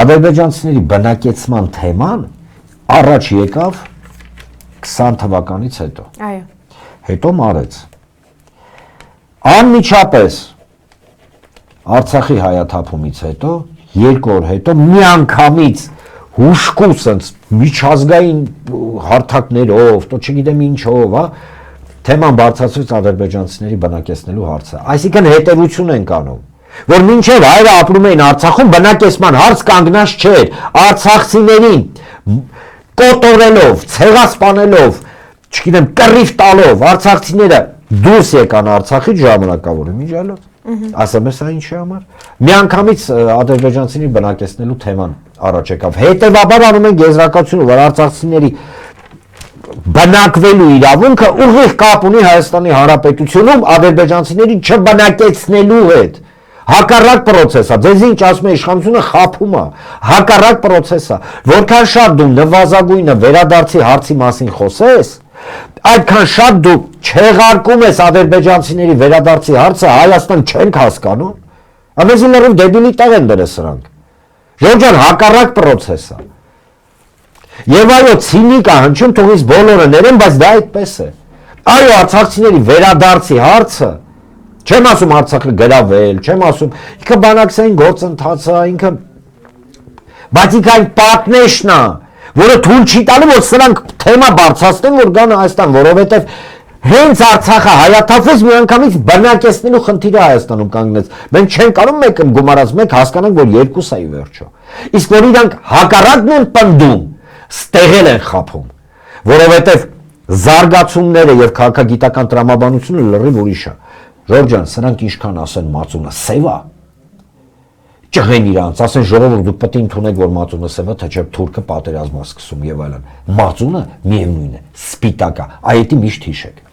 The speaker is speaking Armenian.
ադրբեջանցիների բնակեցման թեման առաջ եկավ 20 թվականից հետո։ Այո։ Հետո մարեց։ Անմիջապես Արցախի հայաթափումից հետո, 2 օր հետո միանգամից հուշկու սենց միջազգային հարթակներով, то չգիտեմ ինչով, հա, թեման բարձրացրեց ադրբեջանցիների բնակեցնելու հարցը։ Այսինքն հետևություն են կանում, որ մինչև հայրը ապրում էին Արցախում, բնակեցման հարց կանգնած չէր, արցախցիներին կոտորելով, ցեղասպանելով, չգիտեմ, կռիվ տալով, արցախցիները դուրս եկան Արցախից ժամանակավոր միջալով, ասեմ ես այն ինչի համար, միանգամից ադրբեջանցիների բնակեցնելու թեման առաջ եկավ։ Հետևաբար անում են գեզրակացությունը, որ արցախցիների բնակվելու իրավունքը ուղիղ կապ ունի Հայաստանի Հանրապետությունում ադրբեջանցիների չբնակեցնելու հետ։ Հակառակ process է, ձեզ ինչ ասում է իշխանությունը խափում է, հակառակ process է, որքան շատ դու նվազագույնը վերադարձի հարցի մասին խոսես, այդքան շատ դու չեղարկում ես ադրբեջանցիների վերադարձի հարցը, Հայաստան չենք հասկանում, ամենից լրիվ դեբիլի տեղ են դրել սրանք։ Ժողովուրդ, հակառակ process է։ Եվ այո, ցինիկ է հնչում, թող ինձ բոլորը ներեն, բայց դա այդպես է։ Այո, արցախցիների վերադարձի հարցը, չեմ ասում Արցախը գրավել, չեմ ասում, ինքը բանակցային գործընթաց է, ինքը, բայց ինքը այն պատնեշն է, որը թույլ չի տալու, որ սրանք թեմա բարձրացնեն, որ գան Հայաստան, որովհետև հենց Արցախը հայաթափվեց միանգամից բնակեցնելու խնդիրը Հայաստանում կանգնեց։ Մենք չենք կարող մեկը գումարած մեկ հասկանանք, որ 2 է ի վերջո։ Իսկ որ իրանք հակառակն են պնդում, ստեղել են խափում, որովհետև զարգացումները եւ քաղաքագիտական տրամաբանությունը լրիվ ուրիշ է։ Ժորժ ջան, սրանք ինչքան ասեն մածունը սև է, ճղեն իրանց, ասեն ժողովուրդ դուք պետք է ընդունեք, որ մածունը սև է, թե չէ թուրքը պատերազմ է սկսում եւ այլն։ Մածունը միևնույն է, սպիտակ է, այդի միշտ հիշեք։